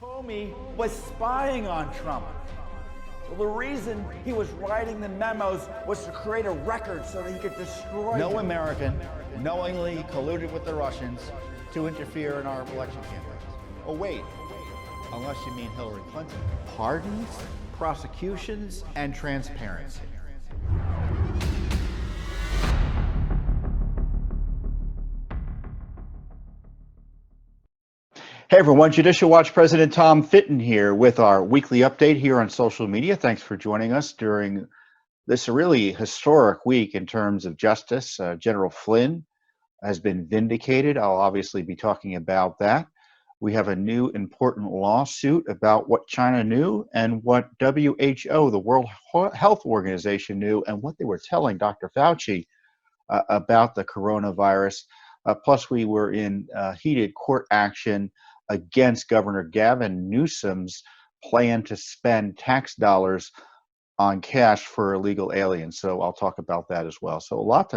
Comey was spying on Trump. Well, the reason he was writing the memos was to create a record so that he could destroy No him. American knowingly colluded with the Russians to interfere in our election campaigns. Oh, wait, unless you mean Hillary Clinton. Pardons, prosecutions, and transparency. Hey everyone, Judicial Watch President Tom Fitton here with our weekly update here on social media. Thanks for joining us during this really historic week in terms of justice. General Flynn has been vindicated. I'll obviously be talking about that. We have a new important lawsuit about what China knew and what WHO, the World Health Organization, knew and what they were telling Dr. Fauci about the coronavirus. Plus, we were in heated court action against Governor Gavin Newsom's plan to spend tax dollars on cash for illegal aliens. So I'll talk about that as well. So a lot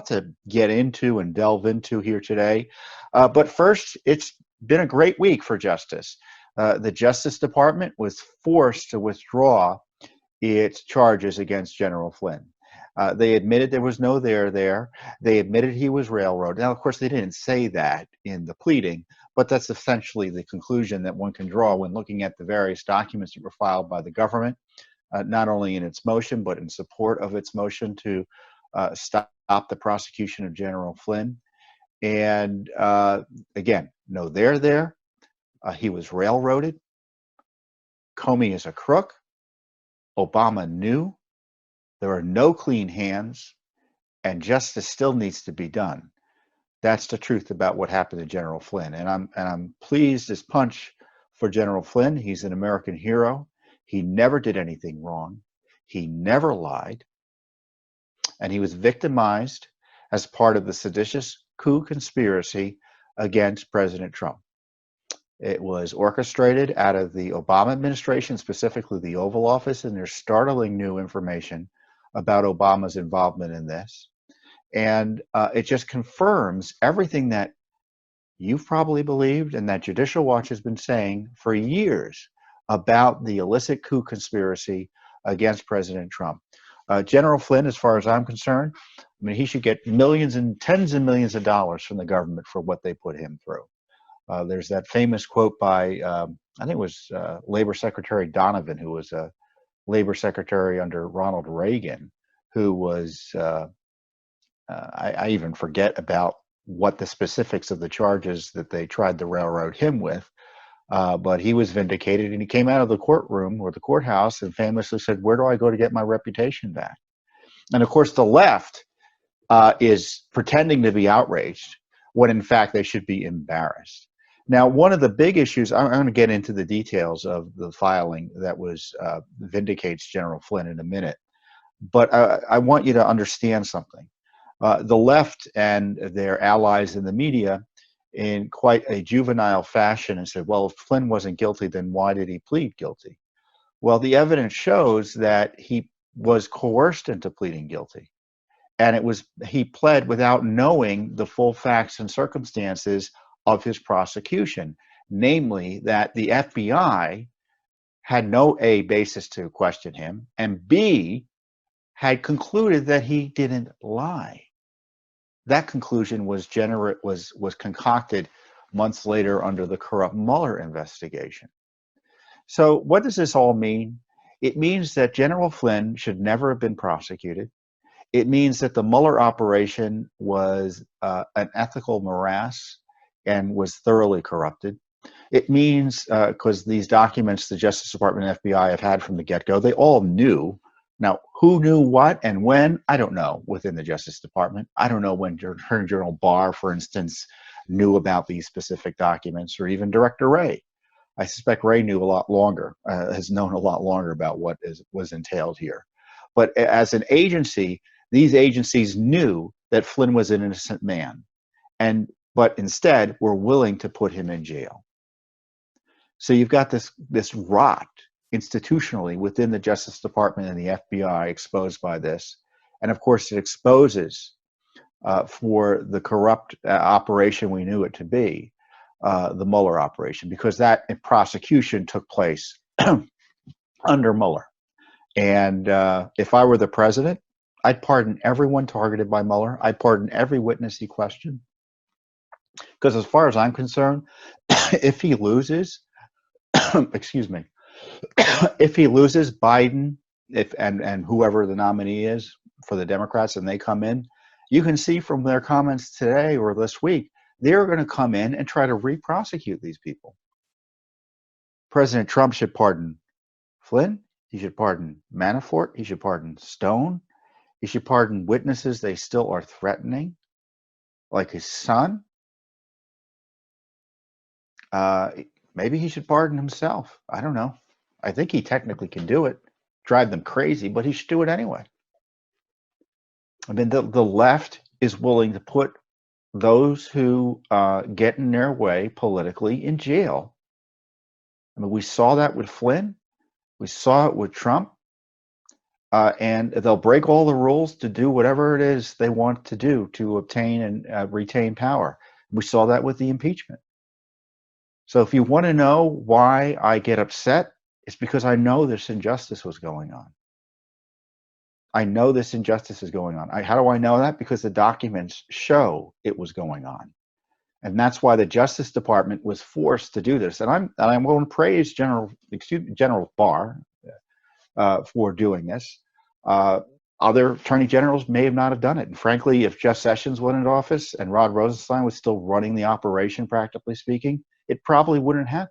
to get into and delve into here today. But first, it's been a great week for justice. The Justice Department was forced to withdraw its charges against General Flynn. They admitted there was no there. They admitted he was railroaded. Now, of course, they didn't say that in the pleading, but that's essentially the conclusion that one can draw when looking at the various documents that were filed by the government, not only in its motion, but in support of its motion to stop the prosecution of General Flynn. And again, no there. He was railroaded. Comey is a crook. Obama knew. There are no clean hands, and justice still needs to be done. That's the truth about what happened to General Flynn. And I'm pleased as punch for General Flynn. He's an American hero. He never did anything wrong. He never lied. And he was victimized as part of the seditious coup conspiracy against President Trump. It was orchestrated out of the Obama administration, specifically the Oval Office, and there's startling new information about Obama's involvement in this. And it just confirms everything that you've probably believed and that Judicial Watch has been saying for years about the illicit coup conspiracy against President Trump. General Flynn, as far as I'm concerned, I mean, he should get millions and tens of millions of dollars from the government for what they put him through. There's that famous quote by, I think it was Labor Secretary Donovan, who was a Labor Secretary under Ronald Reagan, who was, I even forget about what the specifics of the charges that they tried to railroad him with, but he was vindicated, and he came out of the courtroom or the courthouse and famously said, "Where do I go to get my reputation back?" And of course, the left is pretending to be outraged when in fact they should be embarrassed. Now, one of the big issues, I'm going to get into the details of the filing that was vindicates General Flynn in a minute, but I want you to understand something. The left and their allies in the media, in quite a juvenile fashion, and said, well, if Flynn wasn't guilty, then why did he plead guilty? Well, the evidence shows that he was coerced into pleading guilty. And he pled without knowing the full facts and circumstances of his prosecution, namely that the FBI had no A, basis to question him, and B, had concluded that he didn't lie. That conclusion was concocted months later under the corrupt Mueller investigation. So what does this all mean? It means that General Flynn should never have been prosecuted. It means that the Mueller operation was an ethical morass and was thoroughly corrupted. It means, because these documents the Justice Department and FBI have had from the get-go, they all knew. Now, who knew what and when? I don't know within the Justice Department. I don't know when Attorney General Barr, for instance, knew about these specific documents, or even Director Wray. I suspect Wray knew a lot longer, has known a lot longer about what was entailed here. But as an agency, these agencies knew that Flynn was an innocent man, but instead were willing to put him in jail. So you've got this rot institutionally within the Justice Department and the FBI exposed by this. And of course, it exposes for the corrupt operation we knew it to be, the Mueller operation, because that prosecution took place under Mueller. And if I were the president, I'd pardon everyone targeted by Mueller. I'd pardon every witness he questioned. Because as far as I'm concerned, if he loses, excuse me, if he loses, Biden, and whoever the nominee is for the Democrats, and they come in, you can see from their comments today or this week, they're going to come in and try to re-prosecute these people. President Trump should pardon Flynn. He should pardon Manafort. He should pardon Stone. He should pardon witnesses they still are threatening, like his son. Maybe he should pardon himself. I don't know. I think he technically can do it, drive them crazy, but he should do it anyway. I mean, the left is willing to put those who get in their way politically in jail. I mean, we saw that with Flynn. We saw it with Trump. And they'll break all the rules to do whatever it is they want to do to obtain and retain power. We saw that with the impeachment. So if you want to know why I get upset, it's because I know this injustice was going on. I know this injustice is going on. How do I know that? Because the documents show it was going on. And that's why the Justice Department was forced to do this. And I'm going to praise General Barr for doing this. Other attorney generals may not have done it. And frankly, if Jeff Sessions went into office and Rod Rosenstein was still running the operation, practically speaking, it probably wouldn't have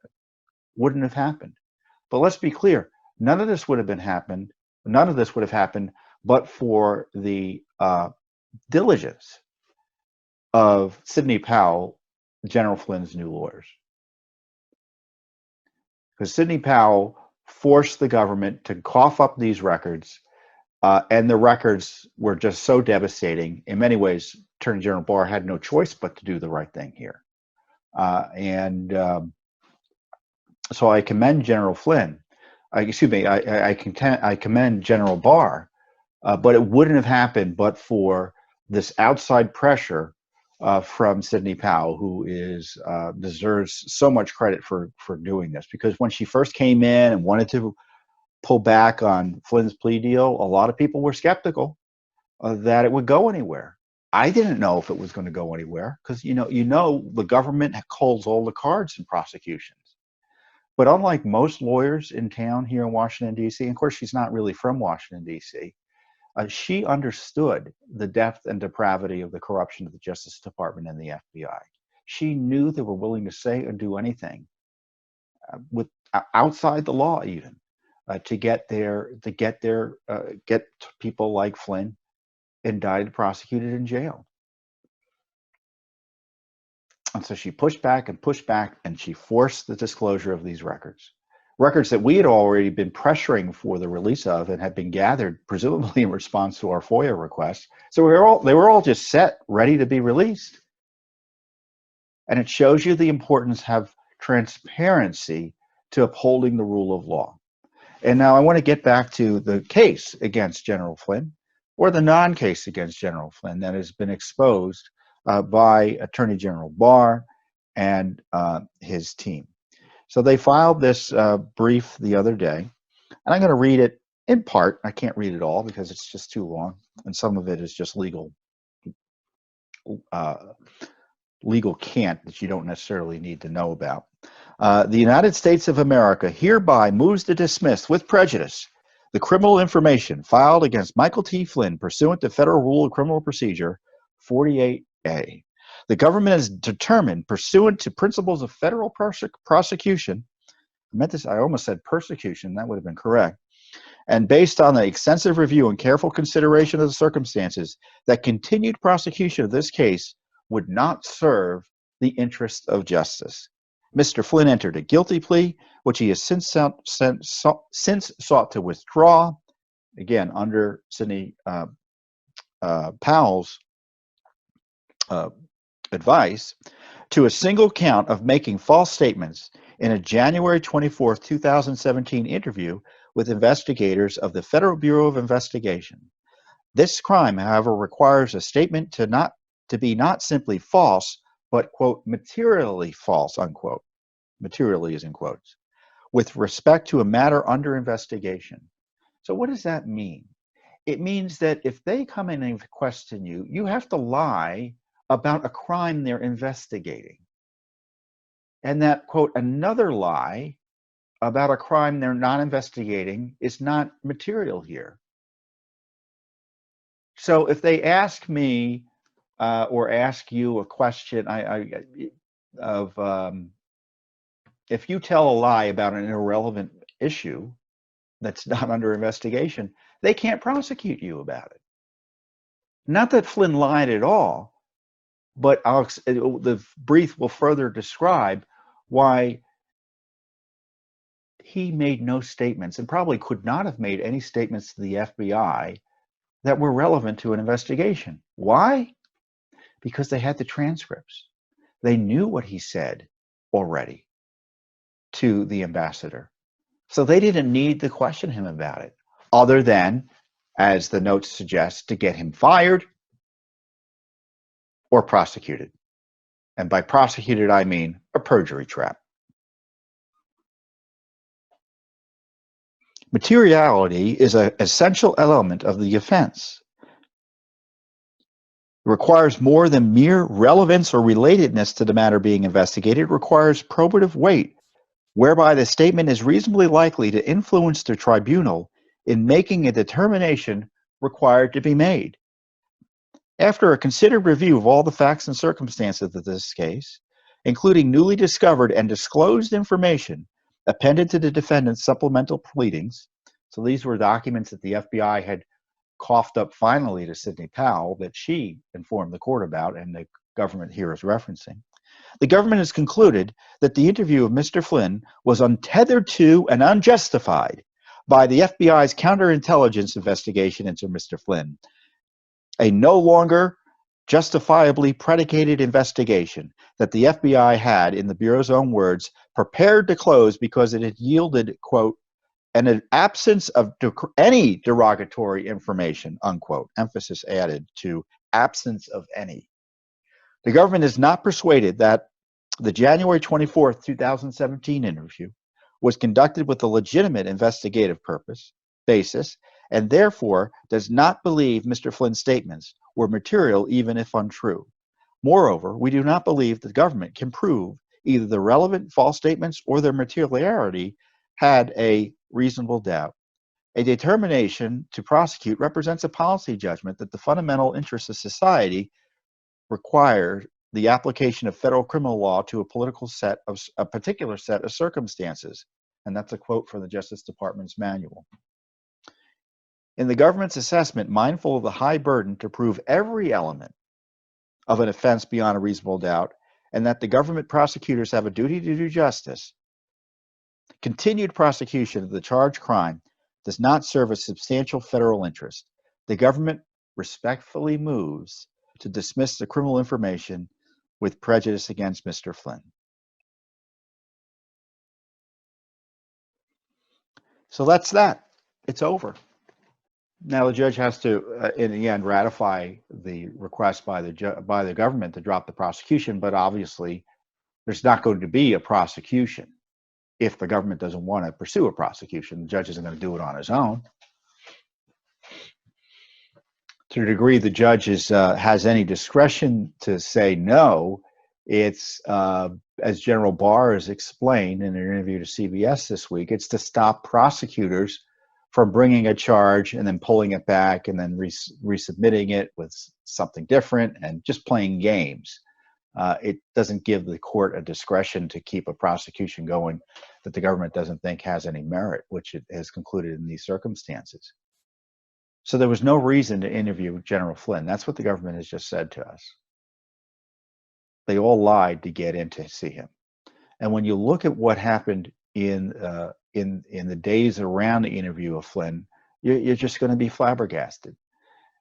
happened. But let's be clear, none of this would have happened but for the diligence of Sidney Powell, General Flynn's new lawyers. Because Sidney Powell forced the government to cough up these records, and the records were just so devastating. In many ways, Attorney General Barr had no choice but to do the right thing here. So I commend General Flynn. I commend General Barr, but it wouldn't have happened but for this outside pressure from Sidney Powell, who deserves so much credit for doing this. Because when she first came in and wanted to pull back on Flynn's plea deal, a lot of people were skeptical that it would go anywhere. I didn't know if it was going to go anywhere because, the government holds all the cards in prosecutions. But unlike most lawyers in town here in Washington, D.C., and of course, she's not really from Washington, D.C., she understood the depth and depravity of the corruption of the Justice Department and the FBI. She knew they were willing to say and do anything outside the law, even to get people like Flynn indicted, prosecuted, in jail. And so she pushed back, and she forced the disclosure of these records that we had already been pressuring for the release of and had been gathered, presumably in response to our FOIA requests. So they were all just set, ready to be released. And it shows you the importance of transparency to upholding the rule of law. And now I want to get back to the case against General Flynn, or the non-case against General Flynn that has been exposed by Attorney General Barr and his team. So they filed this brief the other day, and I'm going to read it in part. I can't read it all because it's just too long, and some of it is just legal cant that you don't necessarily need to know about. The United States of America hereby moves to dismiss with prejudice the criminal information filed against Michael T. Flynn pursuant to Federal Rule of Criminal Procedure 48A. The government has determined, pursuant to principles of federal prosecution, I almost said persecution, that would have been correct, and based on the extensive review and careful consideration of the circumstances, that continued prosecution of this case would not serve the interest of justice. Mr. Flynn entered a guilty plea, which he has since sought to withdraw, again, under Sidney Powell's advice, to a single count of making false statements in a January 24, 2017 interview with investigators of the Federal Bureau of Investigation. This crime, however, requires a statement to be not simply false, but, quote, materially false, unquote. Materially is in quotes, with respect to a matter under investigation. So what does that mean? It means that if they come in and question you, you have to lie about a crime they're investigating. And that, quote, another lie about a crime they're not investigating is not material here. So if they ask me or ask you a question if you tell a lie about an irrelevant issue that's not under investigation, they can't prosecute you about it. Not that Flynn lied at all, but the brief will further describe why he made no statements and probably could not have made any statements to the FBI that were relevant to an investigation. Why? Because they had the transcripts. They knew what he said already to the ambassador. So they didn't need to question him about it, other than, as the notes suggest, to get him fired or prosecuted. And by prosecuted, I mean a perjury trap. Materiality is an essential element of the offense. It requires more than mere relevance or relatedness to the matter being investigated. It requires probative weight, whereby the statement is reasonably likely to influence the tribunal in making a determination required to be made. After a considered review of all the facts and circumstances of this case, including newly discovered and disclosed information appended to the defendant's supplemental pleadings, so these were documents that the FBI had coughed up finally to Sidney Powell that she informed the court about and the government here is referencing. The government has concluded that the interview of Mr. Flynn was untethered to and unjustified by the FBI's counterintelligence investigation into Mr. Flynn, a no longer justifiably predicated investigation that the FBI had, in the Bureau's own words, prepared to close because it had yielded, quote, an absence of any derogatory information, unquote, emphasis added to absence of any. The government is not persuaded that the January 24th, 2017 interview was conducted with a legitimate investigative basis, and therefore does not believe Mr. Flynn's statements were material even if untrue. Moreover, we do not believe the government can prove either the relevant false statements or their materiality had a reasonable doubt. A determination to prosecute represents a policy judgment that the fundamental interests of society require the application of federal criminal law to a particular set of circumstances. And that's a quote from the Justice Department's manual. In the government's assessment, mindful of the high burden to prove every element of an offense beyond a reasonable doubt, and that the government prosecutors have a duty to do justice, continued prosecution of the charged crime does not serve a substantial federal interest. The government respectfully moves to dismiss the criminal information with prejudice against Mr. Flynn. So that's that. It's over. Now the judge has to, in the end, ratify the request by the government to drop the prosecution, but obviously there's not going to be a prosecution if the government doesn't want to pursue a prosecution. The judge isn't going to do it on his own. To the degree the judge has any discretion to say no, it's, as General Barr has explained in an interview to CBS this week, it's to stop prosecutors from bringing a charge and then pulling it back and then resubmitting it with something different and just playing games. It doesn't give the court a discretion to keep a prosecution going that the government doesn't think has any merit, which it has concluded in these circumstances. So there was no reason to interview General Flynn. That's what the government has just said to us. They all lied to get in to see him. And when you look at what happened in the days around the interview of Flynn, you're just going to be flabbergasted.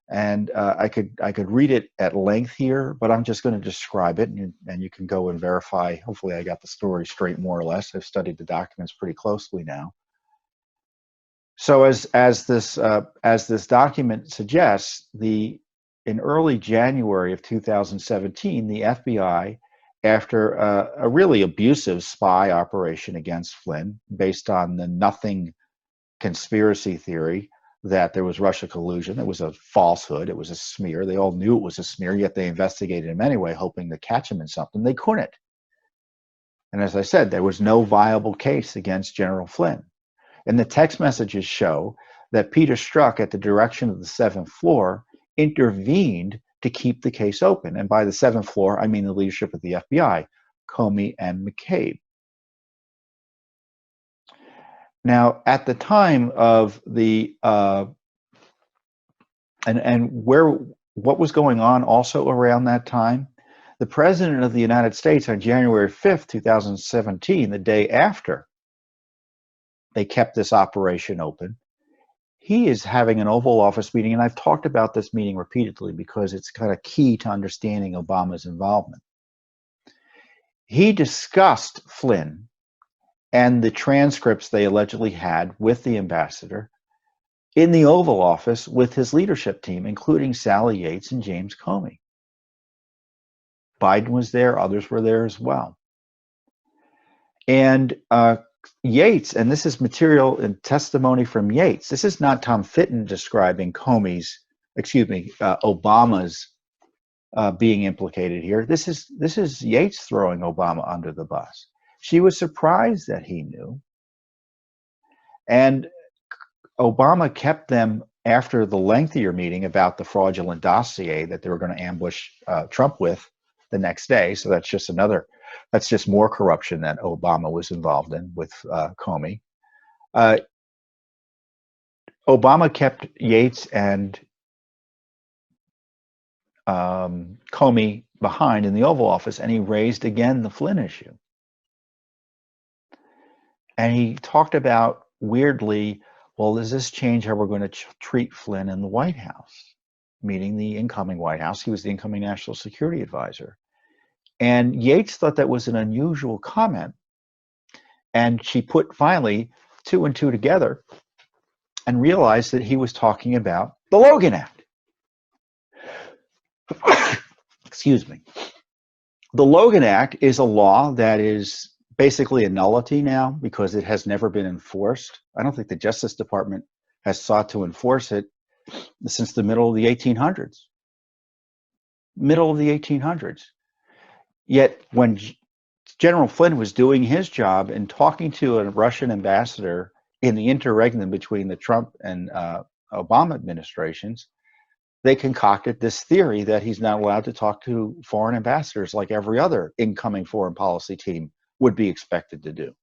And I could read it at length here, but I'm just going to describe it, and you can go and verify. Hopefully, I got the story straight more or less. I've studied the documents pretty closely now. So as this document suggests, in early January of 2017, the FBI after a really abusive spy operation against Flynn based on the nothing conspiracy theory that there was Russia collusion. It was a falsehood. It was a smear. They all knew it was a smear, yet they investigated him anyway, hoping to catch him in something. They couldn't. And as I said, there was no viable case against General Flynn. And the text messages show that Peter Strzok, at the direction of the seventh floor, intervened to keep the case open. And by the seventh floor, I mean the leadership of the FBI, Comey and McCabe. Now, at the time of the what was going on also around that time, the President of the United States on January 5th, 2017, the day after they kept this operation open, he is having an Oval Office meeting, and I've talked about this meeting repeatedly because it's kind of key to understanding Obama's involvement. He discussed Flynn and the transcripts they allegedly had with the ambassador in the Oval Office with his leadership team, including Sally Yates and James Comey. Biden was there, others were there as well. And Yates, and this is material and testimony from Yates, this is not Tom Fitton describing Obama's being implicated here. This is Yates throwing Obama under the bus. She was surprised that he knew. And Obama kept them after the lengthier meeting about the fraudulent dossier that they were going to ambush Trump with the next day. So that's just more corruption that Obama was involved in with Comey. Obama kept Yates and Comey behind in the Oval Office, and he raised again the Flynn issue. And he talked about, weirdly, well, does this change how we're going to treat Flynn in the White House? Meaning the incoming White House. He was the incoming National Security Advisor. And Yates thought that was an unusual comment. And she put finally 2 and 2 together and realized that he was talking about the Logan Act. Excuse me. The Logan Act is a law that is basically a nullity now because it has never been enforced. I don't think the Justice Department has sought to enforce it since the middle of the 1800s. Yet when General Flynn was doing his job and talking to a Russian ambassador in the interregnum between the Trump and Obama administrations, they concocted this theory that he's not allowed to talk to foreign ambassadors like every other incoming foreign policy team would be expected to do.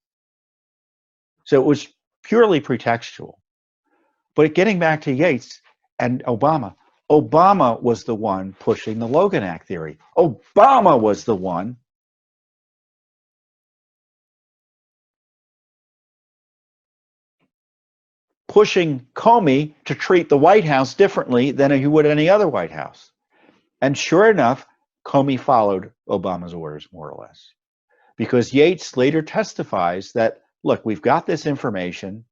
So it was purely pretextual. But getting back to Yates and Obama was the one pushing the Logan Act theory. Obama was the one pushing Comey to treat the White House differently than he would any other White House. And sure enough, Comey followed Obama's orders, more or less. Because Yates later testifies that, look, we've got this information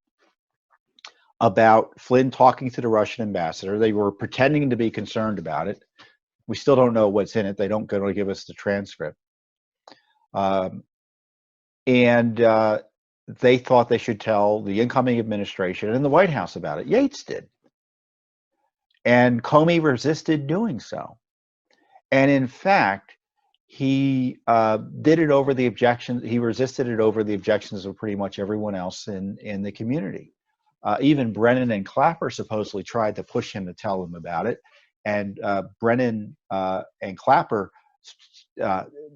about Flynn talking to the Russian ambassador. They were pretending to be concerned about it. We still don't know what's in it. They don't going to give us the transcript. They thought they should tell the incoming administration and the White House about it. Yates did. And Comey resisted doing so. And in fact, he did it over the objections. He resisted it over the objections of pretty much everyone else in the community. Even Brennan and Clapper supposedly tried to push him to tell them about it. And Brennan and Clapper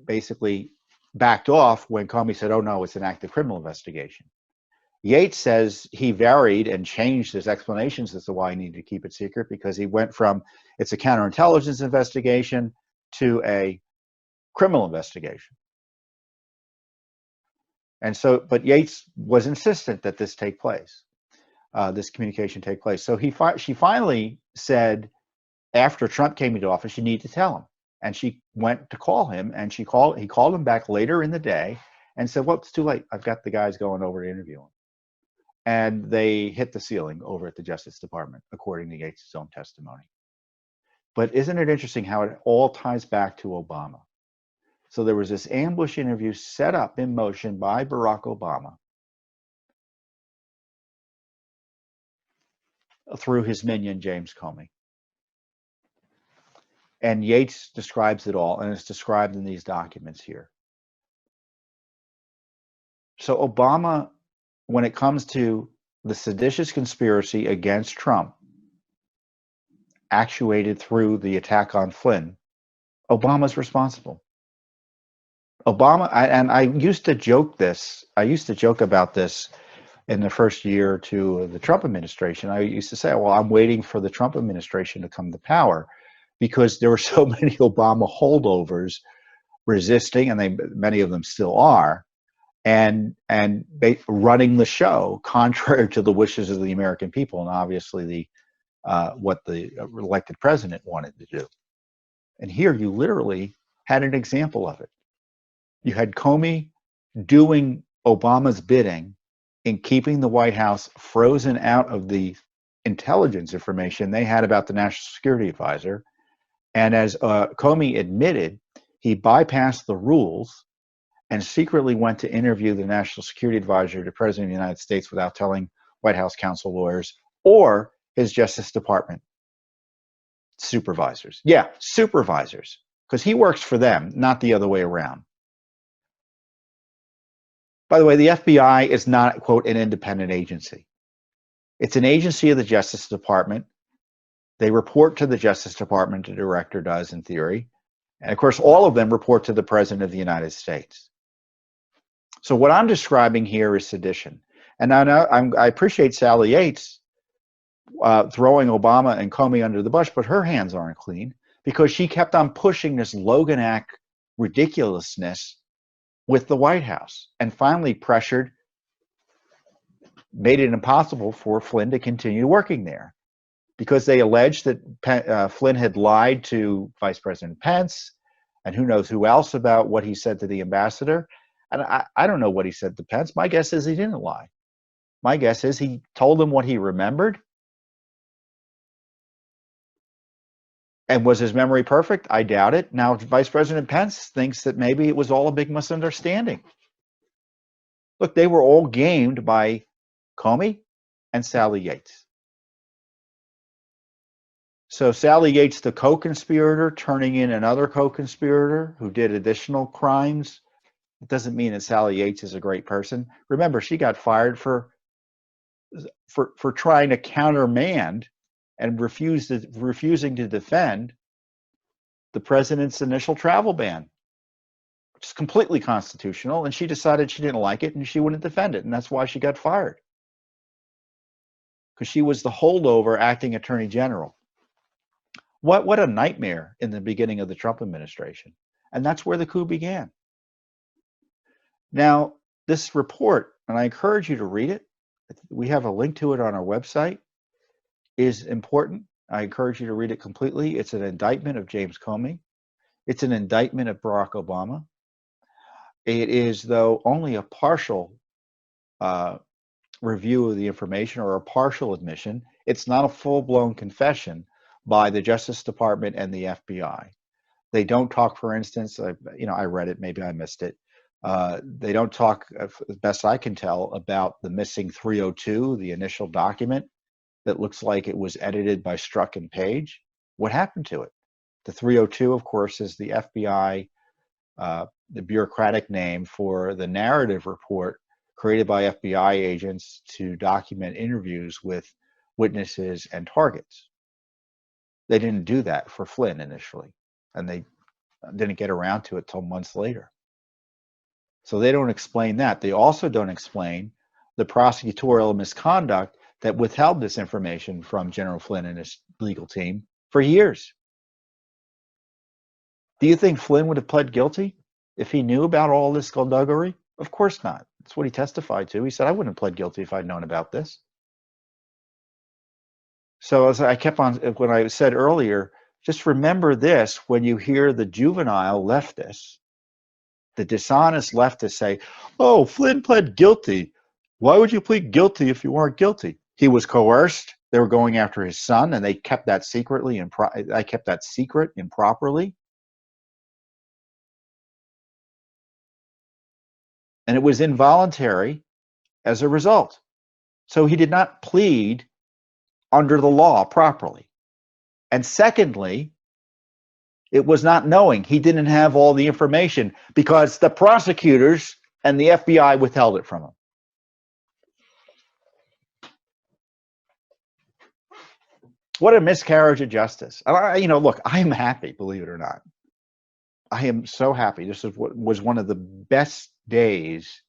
basically backed off when Comey said, oh, no, it's an active criminal investigation. Yates says he varied and changed his explanations as to why he needed to keep it secret, because he went from it's a counterintelligence investigation to a criminal investigation. And so, but Yates was insistent that this take place, this communication take place. So she finally said, after Trump came into office, you need to tell him. And she went to call him, and he called him back later in the day and said, well, it's too late. I've got the guys going over to interview him. And they hit the ceiling over at the Justice Department, according to Yates' own testimony. But isn't it interesting how it all ties back to Obama? So there was this ambush interview set up in motion by Barack Obama through his minion, James Comey. And Yates describes it all, and it's described in these documents here. So Obama, when it comes to the seditious conspiracy against Trump, actuated through the attack on Flynn, Obama's responsible. Obama, I used to joke this. I used to joke about this in the first year or two of the Trump administration. I used to say, well, I'm waiting for the Trump administration to come to power because there were so many Obama holdovers resisting, and many of them still are, and running the show contrary to the wishes of the American people, and obviously what the elected president wanted to do. And here you literally had an example of it. You had Comey doing Obama's bidding in keeping the White House frozen out of the intelligence information they had about the National Security Advisor. And as Comey admitted, he bypassed the rules and secretly went to interview the National Security Advisor to the President of the United States without telling White House counsel lawyers or his Justice Department supervisors. Yeah, supervisors, because he works for them, not the other way around. By the way, the FBI is not, quote, an independent agency. It's an agency of the Justice Department. They report to the Justice Department, the director does in theory. And of course, all of them report to the President of the United States. So what I'm describing here is sedition. And I appreciate Sally Yates throwing Obama and Comey under the bus, but her hands aren't clean because she kept on pushing this Logan Act ridiculousness with the White House and finally made it impossible for Flynn to continue working there because they alleged that Flynn had lied to Vice President Pence and who knows who else about what he said to the ambassador. And I don't know what he said to Pence. My guess is he didn't lie. My guess is he told him what he remembered. And was his memory perfect? I doubt it. Now, Vice President Pence thinks that maybe it was all a big misunderstanding. Look, they were all gamed by Comey and Sally Yates. So Sally Yates, the co-conspirator, turning in another co-conspirator who did additional crimes. It doesn't mean that Sally Yates is a great person. Remember, she got fired for trying to countermand and refusing to defend the president's initial travel ban, which is completely constitutional. And she decided she didn't like it and she wouldn't defend it. And that's why she got fired. Because she was the holdover acting attorney general. What a nightmare in the beginning of the Trump administration. And that's where the coup began. Now, this report, and I encourage you to read it. We have a link to it on our website, is important. I encourage you to read it completely. It's an indictment of James Comey. It's an indictment of Barack Obama. It is, though, only a partial review of the information or a partial admission. It's not a full-blown confession by the Justice Department and the FBI. They don't talk, for instance, I read it, maybe I missed it. They don't talk, as best I can tell, about the missing 302, the initial document that looks like it was edited by Strzok and Page. What happened to it? The 302, of course, is the FBI, the bureaucratic name for the narrative report created by FBI agents to document interviews with witnesses and targets. They didn't do that for Flynn initially, and they didn't get around to it till months later. So they don't explain that. They also don't explain the prosecutorial misconduct that withheld this information from General Flynn and his legal team for years. Do you think Flynn would have pled guilty if he knew about all this skullduggery? Of course not. That's what he testified to. He said, I wouldn't have pled guilty if I'd known about this. So as I kept on, when I said earlier, just remember this when you hear the juvenile leftists, the dishonest leftists say, oh, Flynn pled guilty. Why would you plead guilty if you weren't guilty? He was coerced. They were going after his son, and they kept that secretly I kept that secret improperly. and it was involuntary as a result. So he did not plead under the law properly. And secondly, it was not knowing. He didn't have all the information because the prosecutors and the FBI withheld it from him. What a miscarriage of justice. Look, I'm happy, believe it or not. I am so happy. This was one of the best days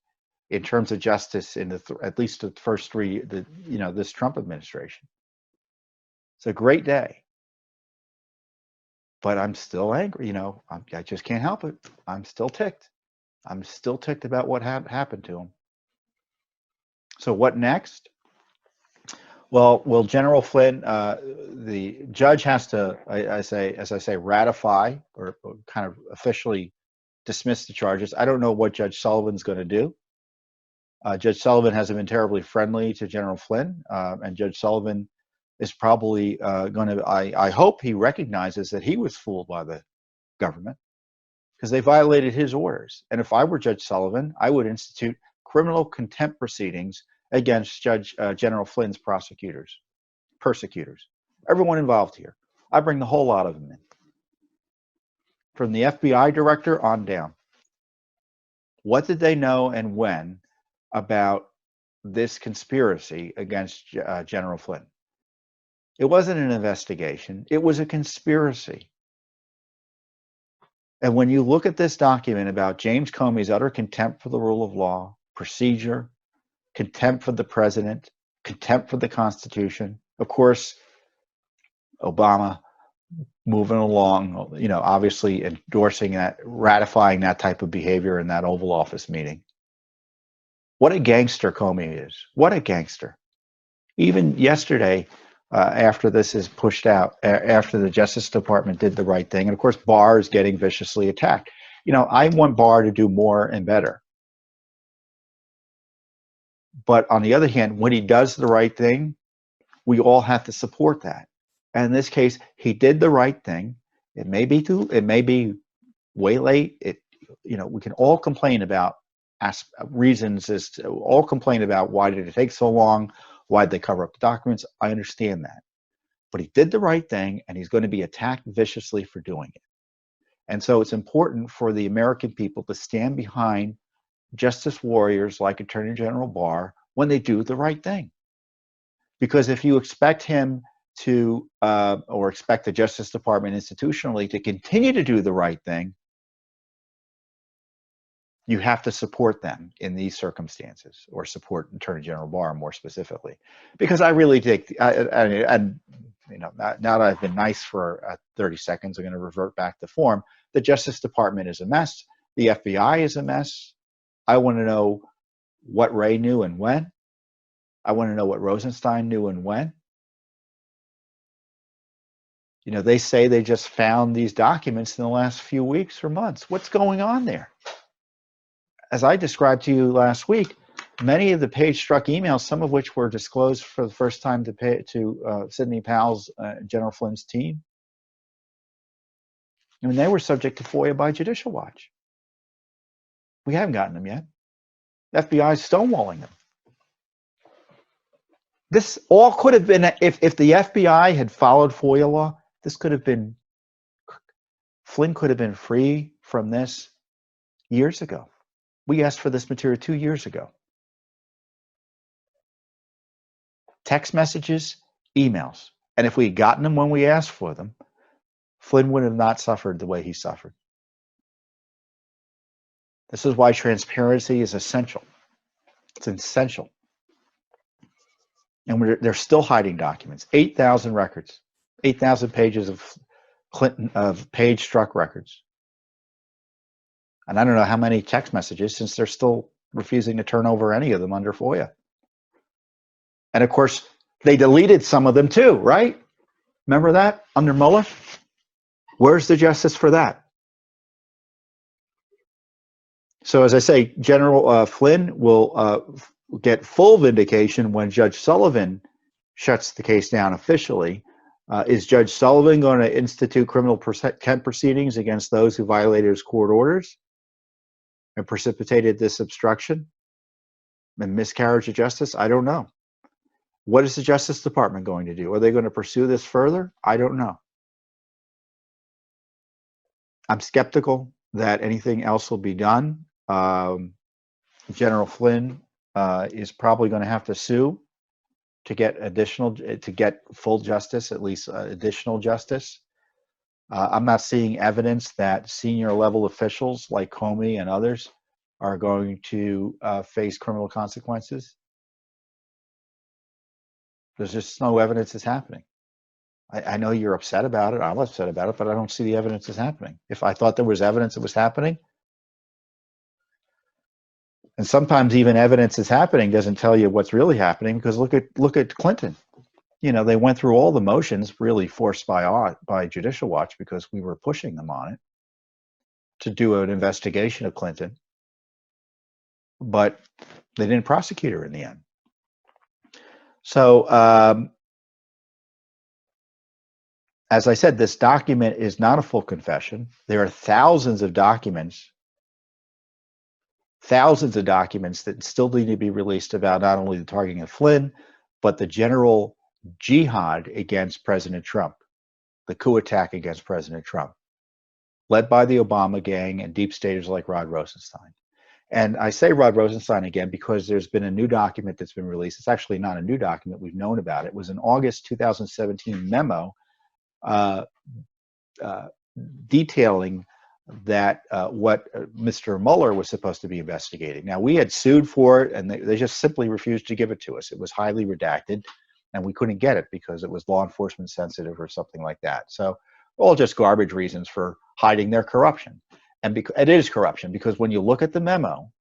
in terms of justice in at least the first three, this Trump administration. It's a great day. But I'm still angry. I just can't help it. I'm still ticked. I'm still ticked about what happened to him. So what next? Well, General Flynn, the judge has to, as I say, ratify or kind of officially dismiss the charges. I don't know what Judge Sullivan's going to do. Judge Sullivan hasn't been terribly friendly to General Flynn, and Judge Sullivan is probably going to, I hope he recognizes that he was fooled by the government because they violated his orders. And if I were Judge Sullivan, I would institute criminal contempt proceedings against General Flynn's persecutors, everyone involved here. I bring the whole lot of them in, from the FBI director on down. What did they know and when about this conspiracy against General Flynn? It wasn't an investigation. It was a conspiracy. And when you look at this document about James Comey's utter contempt for the rule of law, procedure, contempt for the president, contempt for the Constitution, of course, Obama moving along, obviously endorsing that, ratifying that type of behavior in that Oval Office meeting. What a gangster Comey is. What a gangster. Even yesterday, after this is pushed out, after the Justice Department did the right thing, and of course Barr is getting viciously attacked. I want Barr to do more and better. But on the other hand, when he does the right thing, we all have to support that. And in this case, he did the right thing. It may be way late. We can all complain about reasons all complain about why did it take so long? Why did they cover up the documents? I understand that. But he did the right thing, and he's going to be attacked viciously for doing it. And so it's important for the American people to stand behind justice warriors like Attorney General Barr when they do the right thing. Because if you expect him to, or expect the Justice Department institutionally to continue to do the right thing, you have to support them in these circumstances, or support Attorney General Barr more specifically. Because I really think, now that I've been nice for 30 seconds, I'm going to revert back to form. The Justice Department is a mess. The FBI is a mess. I want to know what Wray knew and when. I want to know what Rosenstein knew and when. They say they just found these documents in the last few weeks or months. What's going on there? As I described to you last week, many of the page-struck emails, some of which were disclosed for the first time to Sidney Powell's General Flynn's team, they were subject to FOIA by Judicial Watch. We haven't gotten them yet. The FBI is stonewalling them. This all could have been, if the FBI had followed FOIA law, this could have been, Flynn could have been free from this years ago. We asked for this material 2 years ago. Text messages, emails. And if we had gotten them when we asked for them, Flynn would have not suffered the way he suffered. This is why transparency is essential. It's essential. And they're still hiding documents. 8,000 records, 8,000 pages of page-struck records. And I don't know how many text messages, since they're still refusing to turn over any of them under FOIA. And of course, they deleted some of them too, right? Remember that under Mueller? Where's the justice for that? So as I say, General Flynn will get full vindication when Judge Sullivan shuts the case down officially. Is Judge Sullivan going to institute criminal contempt proceedings against those who violated his court orders? and precipitated this obstruction and miscarriage of justice? I don't know. What is the Justice Department going to do? Are they going to pursue this further? I don't know. I'm skeptical that anything else will be done. General Flynn is probably going to have to sue to get full justice, at least additional justice. I'm not seeing evidence that senior level officials like Comey and others are going to face criminal consequences. There's just no evidence it's happening. I know you're upset about it. I'm upset about it, but I don't see the evidence is happening. If I thought there was evidence it was happening, and sometimes even evidence is happening doesn't tell you what's really happening, because look at Clinton. They went through all the motions, really forced by Judicial Watch, because we were pushing them on it to do an investigation of Clinton, but they didn't prosecute her in the end. So, as I said, this document is not a full confession. There are thousands of documents that still need to be released about not only the targeting of Flynn, but the general jihad against President Trump, the coup attack against President Trump, led by the Obama gang and deep staters like Rod Rosenstein. And I say Rod Rosenstein again because there's been a new document that's been released. It's actually not a new document. We've known about it. It was an August 2017 memo detailing that what Mr. Mueller was supposed to be investigating. Now, we had sued for it, and they just simply refused to give it to us. It was highly redacted, and we couldn't get it because it was law enforcement sensitive or something like that. So all just garbage reasons for hiding their corruption. And it is corruption, because when you look at the memo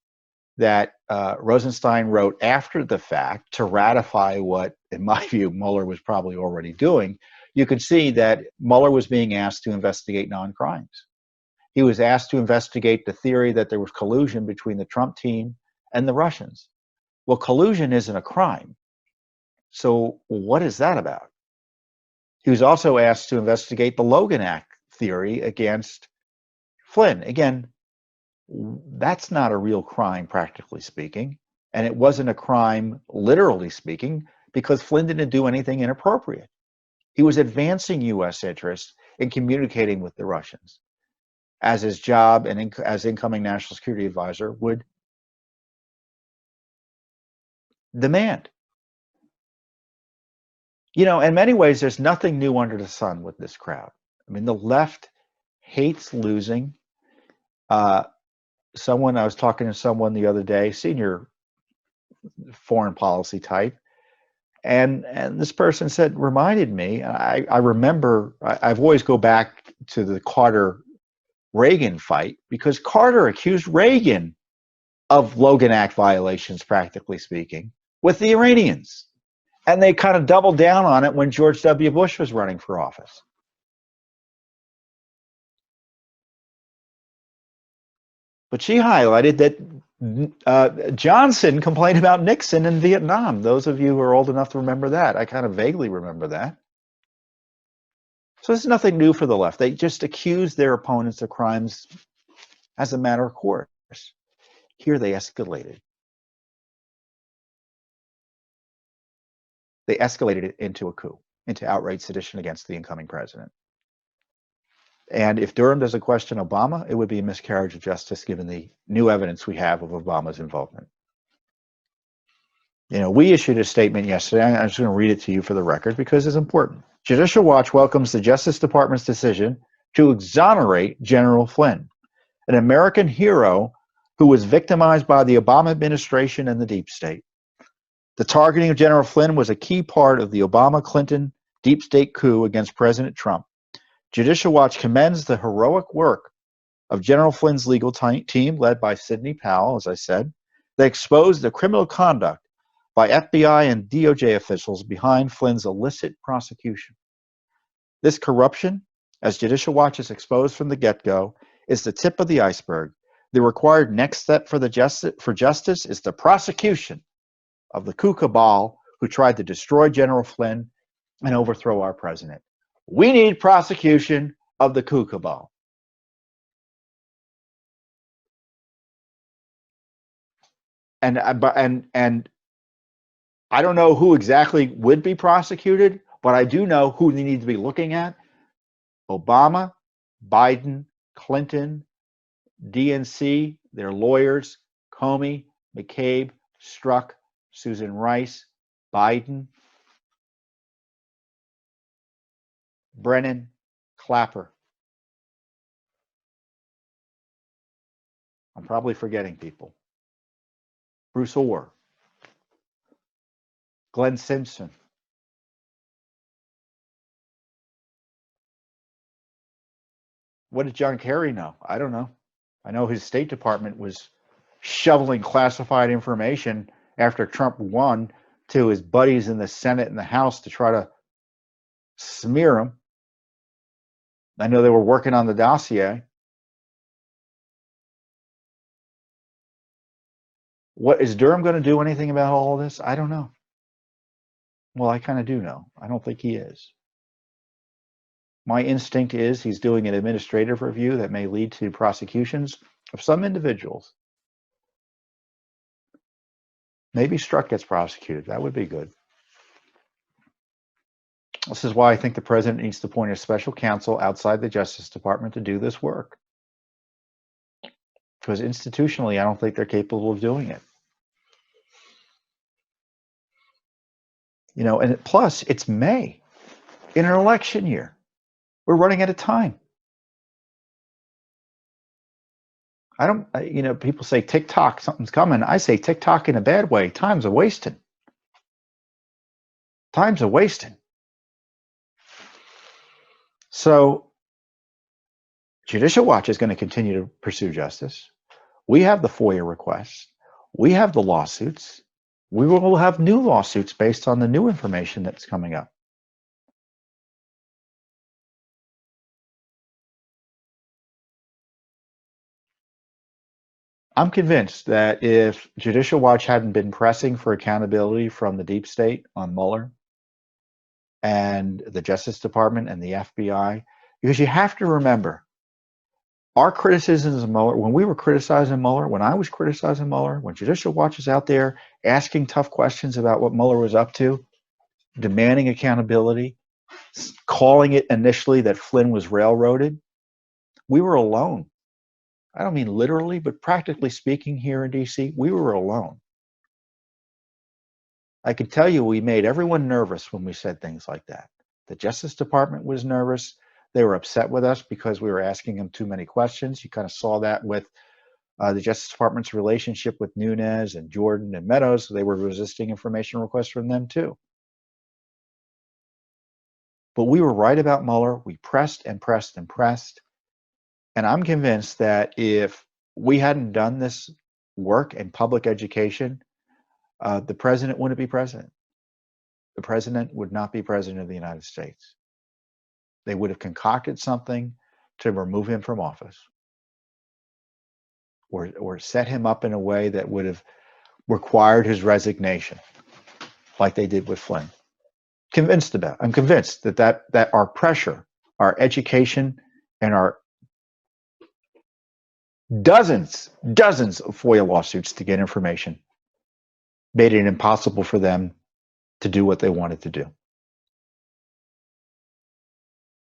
that Rosenstein wrote after the fact to ratify what, in my view, Mueller was probably already doing, you could see that Mueller was being asked to investigate non-crimes. He was asked to investigate the theory that there was collusion between the Trump team and the Russians. Well, collusion isn't a crime. So what is that about? He was also asked to investigate the Logan Act theory against Flynn. Again, that's not a real crime, practically speaking. And it wasn't a crime, literally speaking, because Flynn didn't do anything inappropriate. He was advancing U.S. interests in communicating with the Russians, as his job and as incoming national security advisor would demand. In many ways, there's nothing new under the sun with this crowd. I mean, the left hates losing. I was talking to someone the other day, senior foreign policy type, and this person reminded me, I remember, I've always go back to the Carter-Reagan fight, because Carter accused Reagan of Logan Act violations, practically speaking, with the Iranians. And they kind of doubled down on it when George W. Bush was running for office. But she highlighted that Johnson complained about Nixon in Vietnam. Those of you who are old enough to remember that, I kind of vaguely remember that. So this is nothing new for the left. They just accuse their opponents of crimes as a matter of course. Here they escalated. They escalated it into a coup, into outright sedition against the incoming president. And if Durham doesn't question Obama, it would be a miscarriage of justice given the new evidence we have of Obama's involvement. We issued a statement yesterday. I'm just going to read it to you for the record because it's important. Judicial Watch welcomes the Justice Department's decision to exonerate General Flynn, an American hero who was victimized by the Obama administration and the deep state. The targeting of General Flynn was a key part of the Obama-Clinton deep state coup against President Trump. Judicial Watch commends the heroic work of General Flynn's legal team, led by Sidney Powell, as I said. They exposed the criminal conduct by FBI and DOJ officials behind Flynn's illicit prosecution. This corruption, as Judicial Watch has exposed from the get-go, is the tip of the iceberg. The required next step for justice is the prosecution of the coup cabal who tried to destroy General Flynn and overthrow our president. We need prosecution of the coup cabal. and I don't know who exactly would be prosecuted, but I do know who they need to be looking at: Obama, Biden, Clinton, DNC, their lawyers, Comey, McCabe, Strzok, Susan Rice, Biden, Brennan, Clapper. I'm probably forgetting people. Bruce Orr, Glenn Simpson. What did John Kerry know? I don't know. I know his State Department was shoveling classified information after Trump won to his buddies in the Senate and the House to try to smear him. I know they were working on the dossier. What is Durham going to do anything about all of this? I don't know. Well, I kind of do know. I don't think he is. My instinct is he's doing an administrative review that may lead to prosecutions of some individuals. Maybe Strzok gets prosecuted. That would be good. This is why I think the president needs to appoint a special counsel outside the Justice Department to do this work. Because institutionally, I don't think they're capable of doing it. You know, and plus, it's May in an election year. We're running out of time. You know, people say tick-tock, something's coming. I say tick-tock in a bad way. Time's a wasting. Time's a wasting. So, Judicial Watch is going to continue to pursue justice. We have the FOIA requests. We have the lawsuits. We will have new lawsuits based on the new information that's coming up. I'm convinced that if Judicial Watch hadn't been pressing for accountability from the deep state on Mueller and the Justice Department and the FBI, because you have to remember, our criticisms of Mueller, when we were criticizing Mueller, when I was criticizing Mueller, when Judicial Watch is out there asking tough questions about what Mueller was up to, demanding accountability, calling it initially that Flynn was railroaded, we were alone. I don't mean literally, but practically speaking here in DC, we were alone. I can tell you we made everyone nervous when we said things like that. The Justice Department was nervous. They were upset with us because we were asking them too many questions. You kind of saw that with the Justice Department's relationship with Nunes and Jordan and Meadows. They were resisting information requests from them too. But we were right about Mueller. We pressed and pressed and pressed. And I'm convinced that if we hadn't done this work in public education, the president wouldn't be president. The president would not be president of the United States. They would have concocted something to remove him from office or set him up in a way that would have required his resignation, like they did with Flynn. I'm convinced that our pressure, our education, and our dozens of FOIA lawsuits to get information made it impossible for them to do what they wanted to do.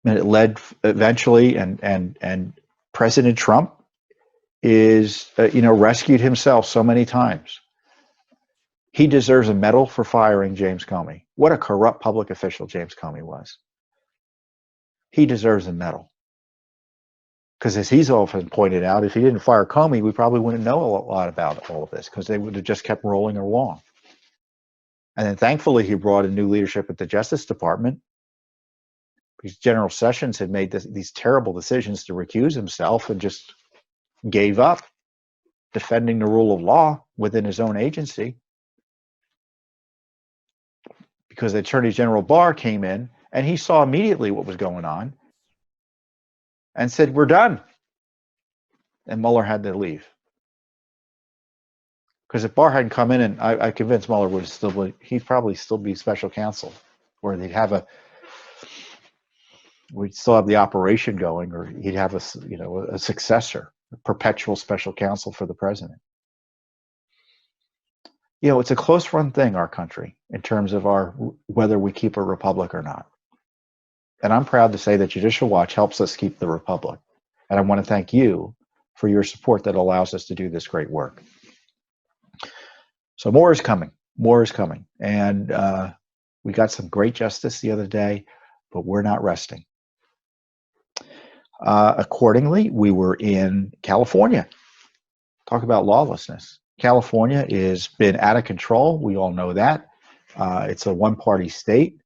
And it led eventually, and President Trump is, rescued himself so many times. He deserves a medal for firing James Comey. What a corrupt public official James Comey was. He deserves a medal. Because as he's often pointed out, if he didn't fire Comey, we probably wouldn't know a lot about all of this, because they would have just kept rolling along. And then thankfully, he brought in new leadership at the Justice Department, because General Sessions had made these terrible decisions to recuse himself and just gave up defending the rule of law within his own agency, because Attorney General Barr came in and he saw immediately what was going on and said, "We're done." And Mueller had to leave. Because if Barr hadn't come in, and I convinced Mueller he'd probably still be special counsel, or we'd still have the operation going, or he'd have a successor, a perpetual special counsel for the president. It's a close run thing, our country, in terms of whether we keep a republic or not. And I'm proud to say that Judicial Watch helps us keep the republic. And I want to thank you for your support that allows us to do this great work. So more is coming. More is coming. And we got some great justice the other day, but we're not resting. Accordingly, we were in California. Talk about lawlessness. California has been out of control. We all know that. It's a one-party state.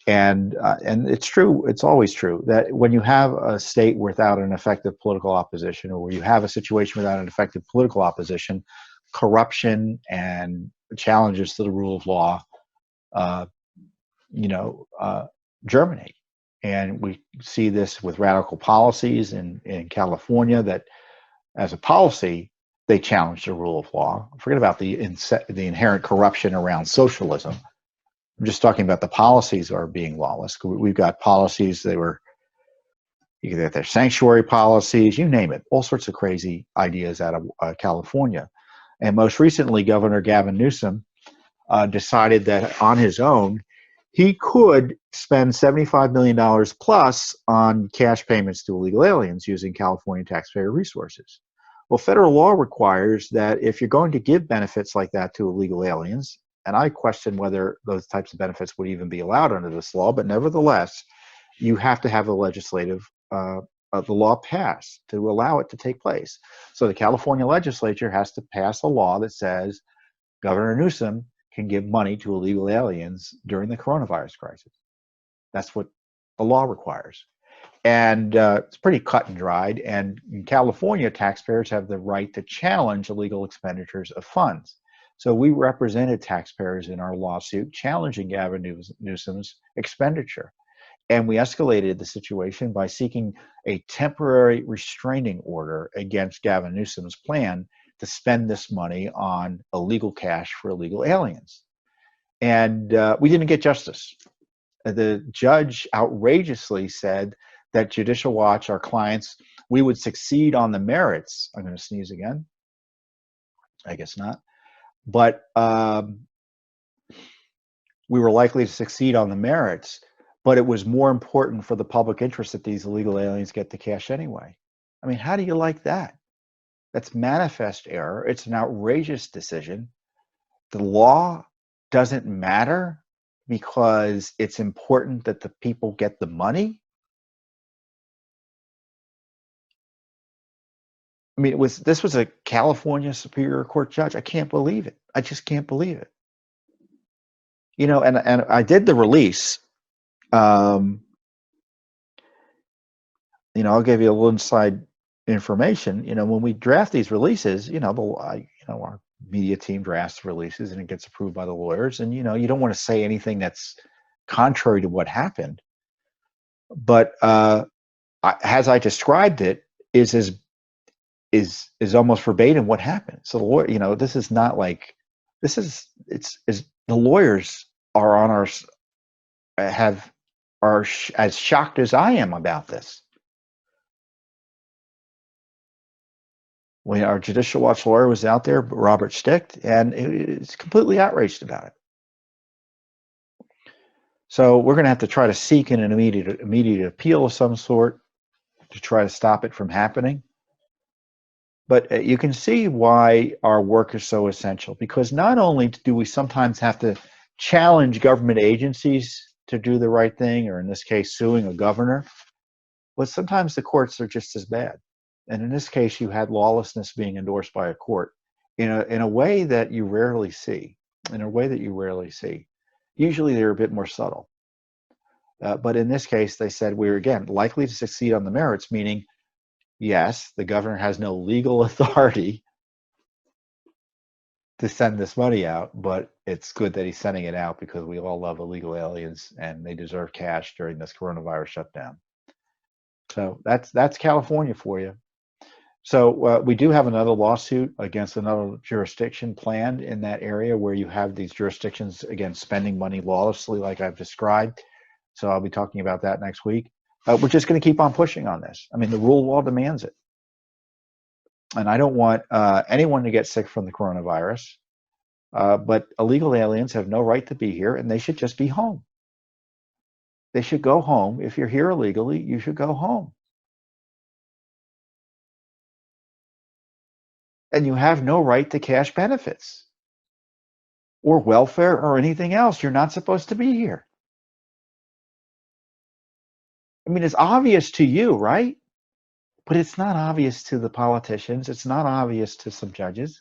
And it's true, it's always true, that when you have a state without an effective political opposition, or where you have a situation without an effective political opposition, corruption and challenges to the rule of law, germinate. And we see this with radical policies in California that, as a policy, they challenge the rule of law. Forget about the inherent corruption around socialism. I'm just talking about the policies are being lawless. We've got policies they're sanctuary policies, you name it, all sorts of crazy ideas out of California. And most recently, Governor Gavin Newsom decided that on his own, he could spend $75 million plus on cash payments to illegal aliens using California taxpayer resources. Well, federal law requires that if you're going to give benefits like that to illegal aliens, and I question whether those types of benefits would even be allowed under this law, but nevertheless, you have to have the law passed to allow it to take place. So the California legislature has to pass a law that says Governor Newsom can give money to illegal aliens during the coronavirus crisis. That's what the law requires. And it's pretty cut and dried. And in California, taxpayers have the right to challenge illegal expenditures of funds. So we represented taxpayers in our lawsuit challenging Gavin Newsom's expenditure. And we escalated the situation by seeking a temporary restraining order against Gavin Newsom's plan to spend this money on illegal cash for illegal aliens. And we didn't get justice. The judge outrageously said that Judicial Watch, our clients, we would succeed on the merits. I'm going to sneeze again. I guess not. But we were likely to succeed on the merits, but it was more important for the public interest that these illegal aliens get the cash anyway. I mean, how do you like that? That's manifest error. It's an outrageous decision. The law doesn't matter because it's important that the people get the money. I mean, this was a California Superior Court judge. I can't believe it. I just can't believe it. And I did the release. I'll give you a little inside information. When we draft these releases, our media team drafts releases and it gets approved by the lawyers. And you don't want to say anything that's contrary to what happened. But as I described it, is almost verbatim what happened. So the lawyer, this is not like it's the lawyers are on are as shocked as I am about this. When our Judicial Watch lawyer was out there, Robert Sticht, and it's completely outraged about it. So we're going to have to try to seek an immediate appeal of some sort to try to stop it from happening. But you can see why our work is so essential, because not only do we sometimes have to challenge government agencies to do the right thing, or in this case, suing a governor, but sometimes the courts are just as bad. And in this case, you had lawlessness being endorsed by a court in a way that you rarely see. Usually they're a bit more subtle. But in this case, they said we're, again, likely to succeed on the merits, meaning, yes, the governor has no legal authority to send this money out, but it's good that he's sending it out because we all love illegal aliens and they deserve cash during this coronavirus shutdown. So that's California for you. So we do have another lawsuit against another jurisdiction planned in that area where you have these jurisdictions, again, spending money lawlessly like I've described. So I'll be talking about that next week. We're just going to keep on pushing on this. I mean, the rule of law demands it. And I don't want anyone to get sick from the coronavirus. But illegal aliens have no right to be here, and they should just be home. They should go home. If you're here illegally, you should go home. And you have no right to cash benefits or welfare or anything else. You're not supposed to be here. I mean, it's obvious to you, right? But it's not obvious to the politicians. It's not obvious to some judges.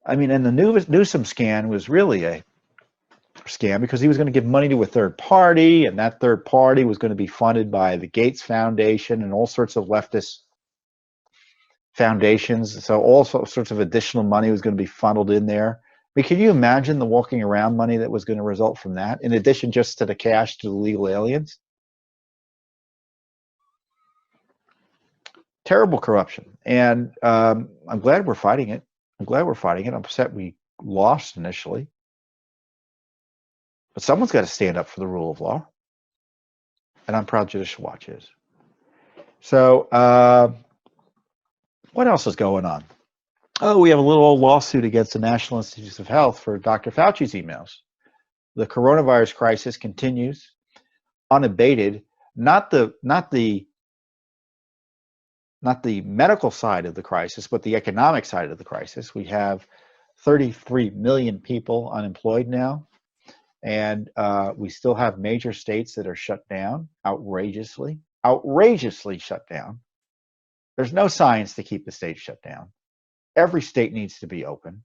I mean, and the Newsom scam was really a scam because he was going to give money to a third party, and that third party was going to be funded by the Gates Foundation and all sorts of leftist foundations. So all sorts of additional money was going to be funneled in there. I mean, can you imagine the walking around money that was going to result from that, in addition just to the cash to the legal aliens? Terrible corruption. And I'm glad we're fighting it. I'm upset we lost initially. But someone's got to stand up for the rule of law. And I'm proud Judicial Watch is. So what else is going on? Oh, we have a little old lawsuit against the National Institutes of Health for Dr. Fauci's emails. The coronavirus crisis continues unabated. Not the medical side of the crisis, but the economic side of the crisis. We have 33 million people unemployed now, and we still have major states that are shut down outrageously shut down. There's no science to keep the states shut down. Every state needs to be open.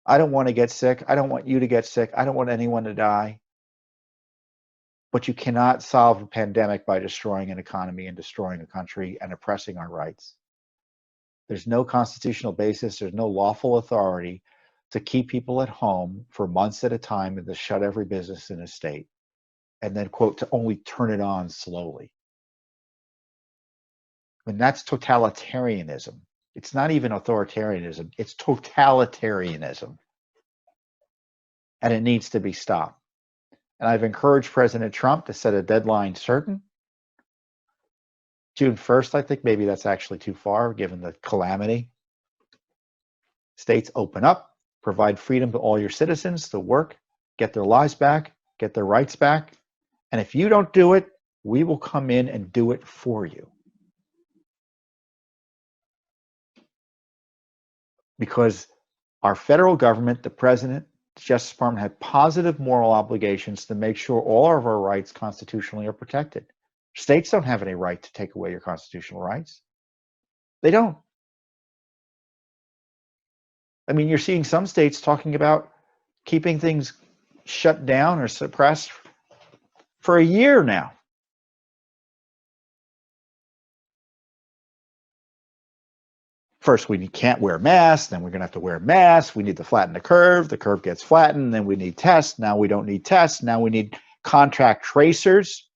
I don't want to get sick. I don't want you to get sick. I don't want anyone to die. But you cannot solve a pandemic by destroying an economy and destroying a country and oppressing our rights. There's no constitutional basis. There's no lawful authority to keep people at home for months at a time and to shut every business in a state and then, quote, to only turn it on slowly. I mean, that's totalitarianism. It's not even authoritarianism. It's totalitarianism. And it needs to be stopped. And I've encouraged President Trump to set a deadline certain. June 1st, I think. Maybe that's actually too far, given the calamity. States open up, provide freedom to all your citizens to work, get their lives back, get their rights back. And if you don't do it, we will come in and do it for you. Because our federal government, the president, the Justice Department have positive moral obligations to make sure all of our rights constitutionally are protected. States don't have any right to take away your constitutional rights. They don't. I mean, you're seeing some states talking about keeping things shut down or suppressed for a year now. First, we can't wear masks, then we're going to have to wear masks. We need to flatten the curve gets flattened, then we need tests. Now we don't need tests. Now we need contact tracers.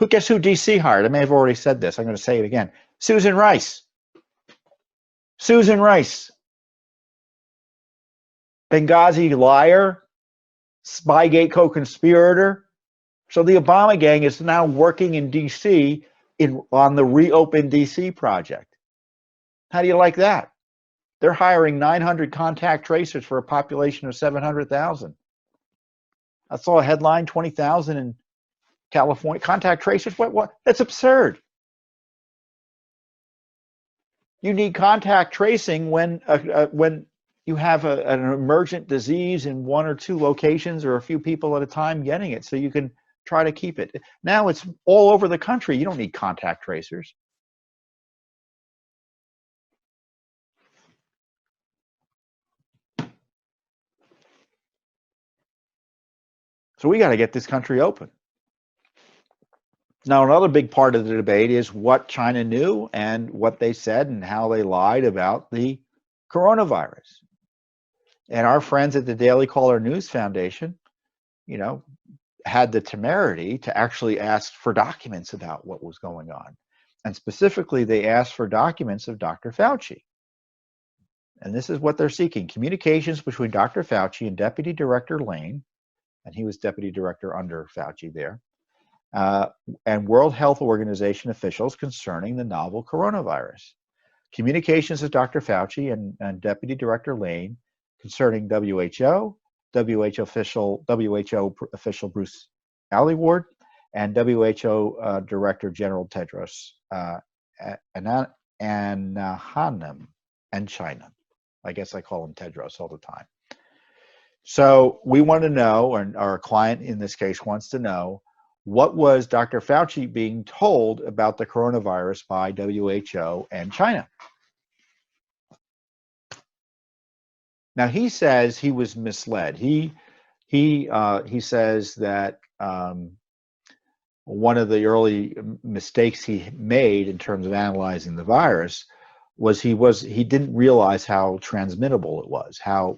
Guess who DC hired? I may have already said this. I'm going to say it again. Susan Rice. Susan Rice. Benghazi liar, Spygate co-conspirator. So the Obama gang is now working in DC on the Reopen DC project. How do you like that? They're hiring 900 contact tracers for a population of 700,000. I saw a headline, 20,000 in California. Contact tracers? What? That's absurd. You need contact tracing when you have an emergent disease in one or two locations or a few people at a time getting it, so you can try to keep it. Now it's all over the country. You don't need contact tracers. So we got to get this country open. Now, another big part of the debate is what China knew and what they said and how they lied about the coronavirus. And our friends at the Daily Caller News Foundation, had the temerity to actually ask for documents about what was going on. And specifically, they asked for documents of Dr. Fauci. And this is what they're seeking: communications between Dr. Fauci and Deputy Director Lane, and he was Deputy Director under Fauci there, and World Health Organization officials concerning the novel coronavirus. Communications with Dr. Fauci and Deputy Director Lane concerning WHO official Bruce Aylward, and WHO Director General Tedros Adhanom and China. I guess I call him Tedros all the time. So we want to know, and our client in this case wants to know, what was Dr. Fauci being told about the coronavirus by WHO and China? Now he says he was misled. He says that one of the early mistakes he made in terms of analyzing the virus was he didn't realize how transmittable it was, how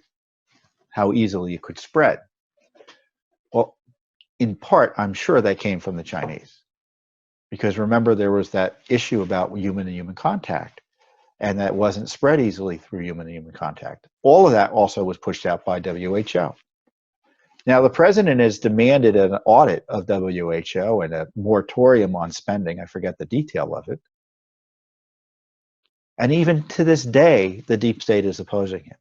easily it could spread. Well, in part, I'm sure that came from the Chinese, because remember there was that issue about human-to-human contact, and that wasn't spread easily through human-to-human contact. All of that also was pushed out by WHO. Now, the president has demanded an audit of WHO and a moratorium on spending. I forget the detail of it. And even to this day, the deep state is opposing him.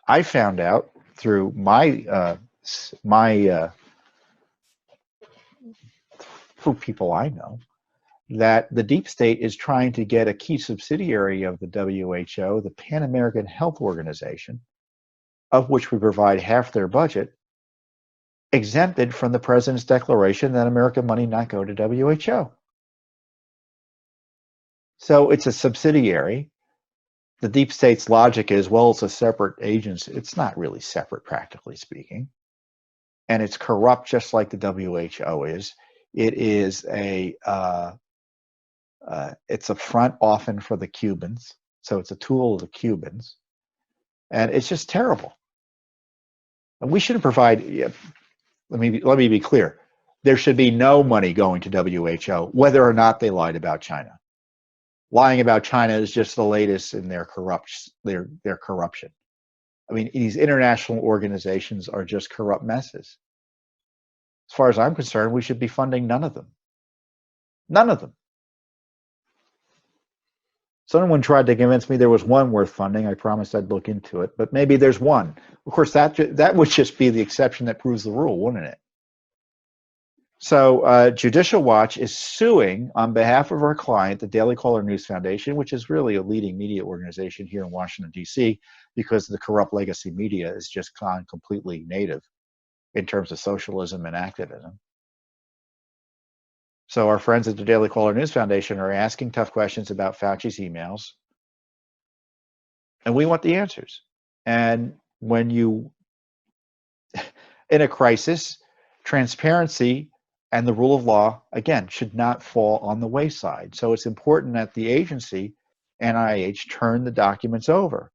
I found out through through people I know, that the deep state is trying to get a key subsidiary of the WHO, the Pan American Health Organization, of which we provide half their budget, exempted from the president's declaration that American money not go to WHO. So it's a subsidiary. The deep state's logic is, well, it's a separate agency. It's not really separate, practically speaking. And it's corrupt just like the WHO is. It is it's a front often for the Cubans. So it's a tool of the Cubans. And it's just terrible. And we shouldn't provide, let me be clear. There should be no money going to WHO, whether or not they lied about China. Lying about China is just the latest in their corruption. I mean, these international organizations are just corrupt messes. As far as I'm concerned, we should be funding none of them. None of them. Someone tried to convince me there was one worth funding. I promised I'd look into it, but maybe there's one. Of course, that would just be the exception that proves the rule, wouldn't it? So Judicial Watch is suing on behalf of our client, the Daily Caller News Foundation, which is really a leading media organization here in Washington, D.C., because the corrupt legacy media is just gone completely native in terms of socialism and activism. So our friends at the Daily Caller News Foundation are asking tough questions about Fauci's emails, and we want the answers. And when you, in a crisis, transparency and the rule of law, again, should not fall on the wayside. So it's important that the agency, NIH, turn the documents over.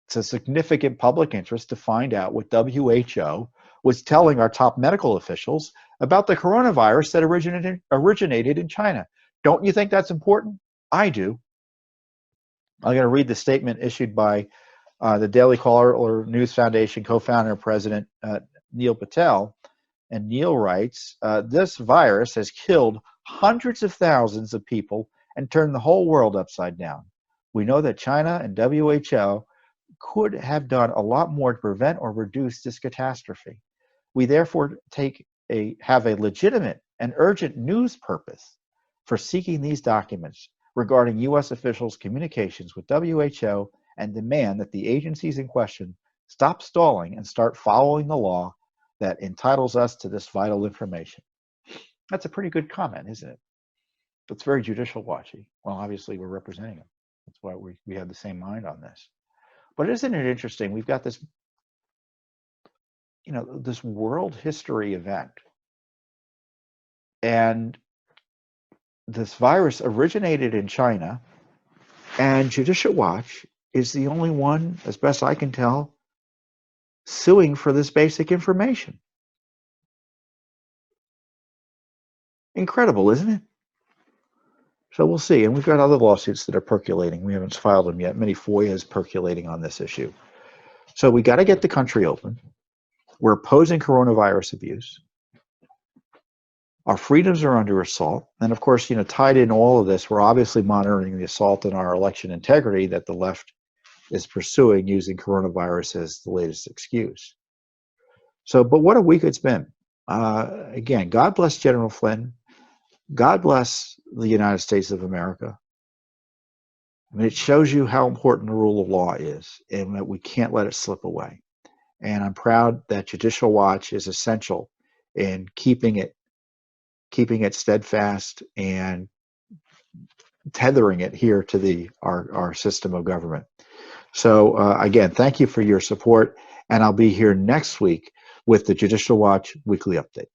It's a significant public interest to find out what WHO was telling our top medical officials about the coronavirus that originated in China. Don't you think that's important? I do. I'm going to read the statement issued by the Daily Caller News Foundation co-founder and president Neil Patel. And Neil writes, this virus has killed hundreds of thousands of people and turned the whole world upside down. We know that China and WHO could have done a lot more to prevent or reduce this catastrophe. We therefore have a legitimate and urgent news purpose for seeking these documents regarding U.S. officials' communications with WHO and demand that the agencies in question stop stalling and start following the law that entitles us to this vital information. That's a pretty good comment, isn't it? It's very Judicial Watchy. Well, obviously we're representing them. That's why we have the same mind on this. But isn't it interesting? We've got this, this world history event. And this virus originated in China, and Judicial Watch is the only one, as best I can tell, suing for this basic information. Incredible, isn't it? So we'll see. And we've got other lawsuits that are percolating. We haven't filed them yet. Many FOIAs percolating on this issue. So we got to get the country open. We're opposing coronavirus abuse. Our freedoms are under assault. And of course, tied in all of this, we're obviously monitoring the assault on our election integrity that the left is pursuing using coronavirus as the latest excuse. So, but what a week it's been. Again, God bless General Flynn. God bless the United States of America. I mean, it shows you how important the rule of law is and that we can't let it slip away. And I'm proud that Judicial Watch is essential in keeping it steadfast and tethering it here to our system of government. So again, thank you for your support, and I'll be here next week with the Judicial Watch Weekly Update.